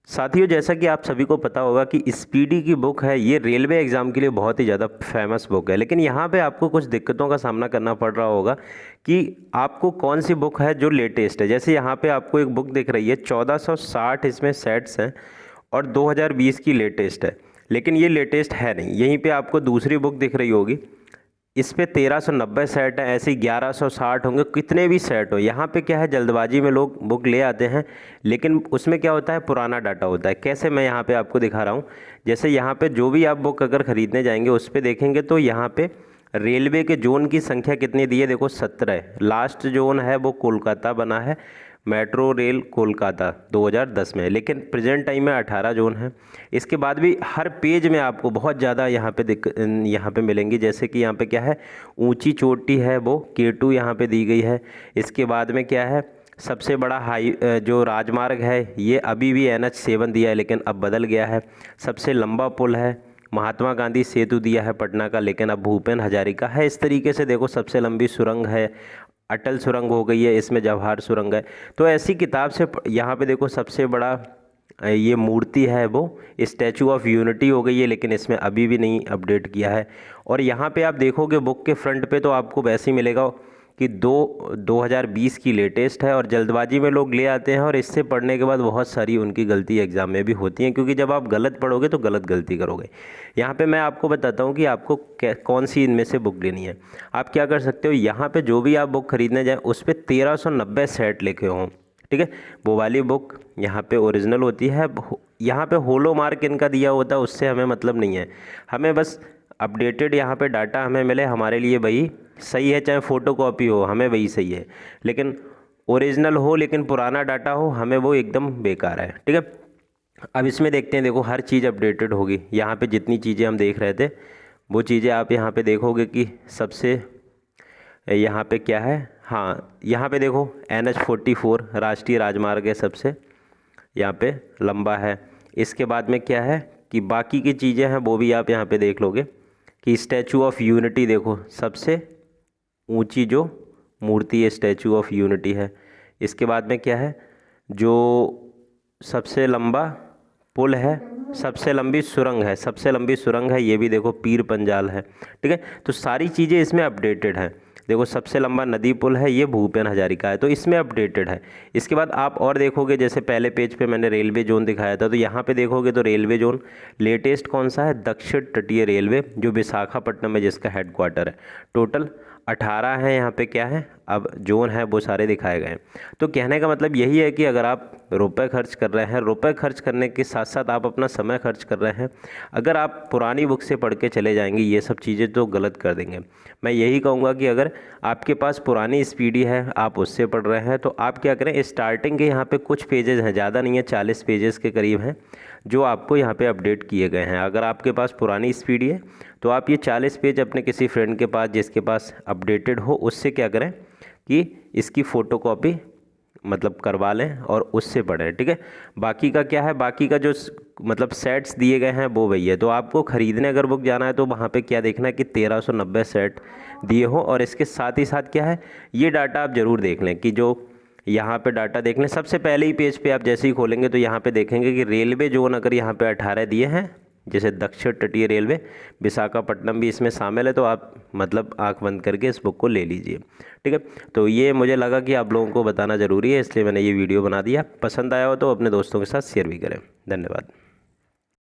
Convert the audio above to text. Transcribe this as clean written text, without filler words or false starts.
साथियों, जैसा कि आप सभी को पता होगा कि स्पीडी की बुक है, ये रेलवे एग्ज़ाम के लिए बहुत ही ज़्यादा फेमस बुक है। लेकिन यहाँ पे आपको कुछ दिक्कतों का सामना करना पड़ रहा होगा कि आपको कौन सी बुक है जो लेटेस्ट है। जैसे यहाँ पे आपको एक बुक दिख रही है, 1460 इसमें सेट्स हैं और 2020 की लेटेस्ट है। लेकिन ये लेटेस्ट है नहीं। यहीं पे आपको दूसरी बुक दिख रही होगी, इस पे 1390 सेट है, ऐसे ही 1160 होंगे। कितने भी सेट हो, यहाँ पे क्या है, जल्दबाजी में लोग बुक ले आते हैं, लेकिन उसमें क्या होता है, पुराना डाटा होता है। कैसे, मैं यहाँ पे आपको दिखा रहा हूँ। जैसे यहाँ पे जो भी आप बुक अगर ख़रीदने जाएंगे उस पे देखेंगे तो यहाँ पे रेलवे के जोन की संख्या कितनी दी है, देखो 17। लास्ट जोन है वो कोलकाता बना है, मेट्रो रेल कोलकाता 2010 में, लेकिन प्रेजेंट टाइम में 18 जोन है। इसके बाद भी हर पेज में आपको बहुत ज़्यादा यहाँ पे मिलेंगी। जैसे कि यहाँ पे क्या है, ऊंची चोटी है वो K2 यहाँ पे दी गई है। इसके बाद में क्या है, सबसे बड़ा जो राजमार्ग है ये अभी भी NH7 दिया है, लेकिन अब बदल गया है। सबसे लंबा पुल है, महात्मा गांधी सेतु दिया है पटना का, लेकिन अब भूपेन हजारिका है। इस तरीके से देखो, सबसे लंबी सुरंग है, अटल सुरंग हो गई है, इसमें जवाहर सुरंग है। तो ऐसी किताब से यहाँ पे देखो, सबसे बड़ा ये मूर्ति है वो स्टैचू ऑफ यूनिटी हो गई है, लेकिन इसमें अभी भी नहीं अपडेट किया है। और यहाँ पे आप देखोगे बुक के फ्रंट पे तो आपको वैसे ही मिलेगा कि 2020 की लेटेस्ट है, और जल्दबाजी में लोग ले आते हैं और इससे पढ़ने के बाद बहुत सारी उनकी गलती एग्ज़ाम में भी होती हैं, क्योंकि जब आप गलत पढ़ोगे तो गलत गलती करोगे। यहाँ पे मैं आपको बताता हूँ कि आपको कौन सी इनमें से बुक लेनी है। आप क्या कर सकते हो, यहाँ पे जो भी आप बुक खरीदने जाएँ उस पर 1390 सेट लिखे हों, ठीक है। वो वाली बुक यहाँ पे ओरिजिनल होती है। यहाँ पे होलो मार्क इनका दिया होता है, उससे हमें मतलब नहीं है। हमें बस अपडेटेड यहाँ पे डाटा हमें मिले, हमारे लिए वही सही है। चाहे फ़ोटो कॉपी हो, हमें वही सही है। लेकिन ओरिजिनल हो लेकिन पुराना डाटा हो, हमें वो एकदम बेकार है, ठीक है। अब इसमें देखते हैं, देखो हर चीज़ अपडेटेड होगी। यहाँ पे जितनी चीज़ें हम देख रहे थे वो चीज़ें आप यहाँ पे देखोगे कि सबसे यहाँ पे क्या है, हाँ यहाँ पे देखो NH44 राष्ट्रीय राजमार्ग है, सबसे यहाँ पे लंबा है। इसके बाद में क्या है कि बाकी की चीज़ें हैं वो भी आप यहाँ पे देख लोगे कि स्टैचू ऑफ यूनिटी देखो, सबसे ऊंची जो मूर्ति है स्टैचू ऑफ यूनिटी है। इसके बाद में क्या है, जो सबसे लंबा पुल है, सबसे लंबी सुरंग है, सबसे लंबी सुरंग है, ये भी देखो पीर पंजाल है, ठीक है। तो सारी चीज़ें इसमें अपडेटेड हैं। देखो सबसे लंबा नदी पुल है, ये भूपेन हजारिका है, तो इसमें अपडेटेड है। इसके बाद आप और देखोगे, जैसे पहले पेज पे मैंने रेलवे जोन दिखाया था, तो यहाँ पे देखोगे तो रेलवे जोन लेटेस्ट कौन सा है, दक्षिण तटीय रेलवे, जो विशाखापट्टनम में जिसका हेडक्वार्टर है। टोटल 18 है यहाँ पे, क्या है, अब जोन है वो सारे दिखाए गए हैं। तो कहने का मतलब यही है कि अगर आप रुपए खर्च कर रहे हैं, रुपए खर्च करने के साथ साथ आप अपना समय खर्च कर रहे हैं, अगर आप पुरानी बुक से पढ़ के चले जाएंगे ये सब चीज़ें तो गलत कर देंगे। मैं यही कहूँगा कि अगर आपके पास पुरानी स्पीडी है, आप उससे पढ़ रहे हैं, तो आप क्या करें, स्टार्टिंग के यहाँ पे कुछ पेजेस हैं, ज़्यादा नहीं है, 40 पेजेस के करीब हैं जो आपको यहाँ पे अपडेट किए गए हैं। अगर आपके पास पुरानी स्पीडी है तो आप ये 40 पेज अपने किसी फ्रेंड के पास, जिसके पास अपडेटेड हो, उससे क्या करें कि इसकी फ़ोटोकॉपी मतलब करवा लें और उससे पढ़ें, ठीक है। बाकी का क्या है, बाकी का जो मतलब सेट्स दिए गए हैं वो वही है। तो आपको ख़रीदने अगर बुक जाना है तो वहाँ पे क्या देखना है कि 1390 सेट दिए हो, और इसके साथ ही साथ क्या है, ये डाटा आप ज़रूर देख लें कि जो यहाँ पे डाटा देख लें। सबसे पहले ही पेज पे आप जैसे ही खोलेंगे तो यहाँ पे देखेंगे कि रेलवे जोन अगर यहाँ पे 18 दिए हैं, जैसे दक्षिण तटीय रेलवे, विशाखापट्टनम भी इसमें शामिल है, तो आप मतलब आंख बंद करके इस बुक को ले लीजिए, ठीक है। तो ये मुझे लगा कि आप लोगों को बताना ज़रूरी है, इसलिए मैंने ये वीडियो बना दिया। पसंद आया हो तो अपने दोस्तों के साथ शेयर भी करें। धन्यवाद।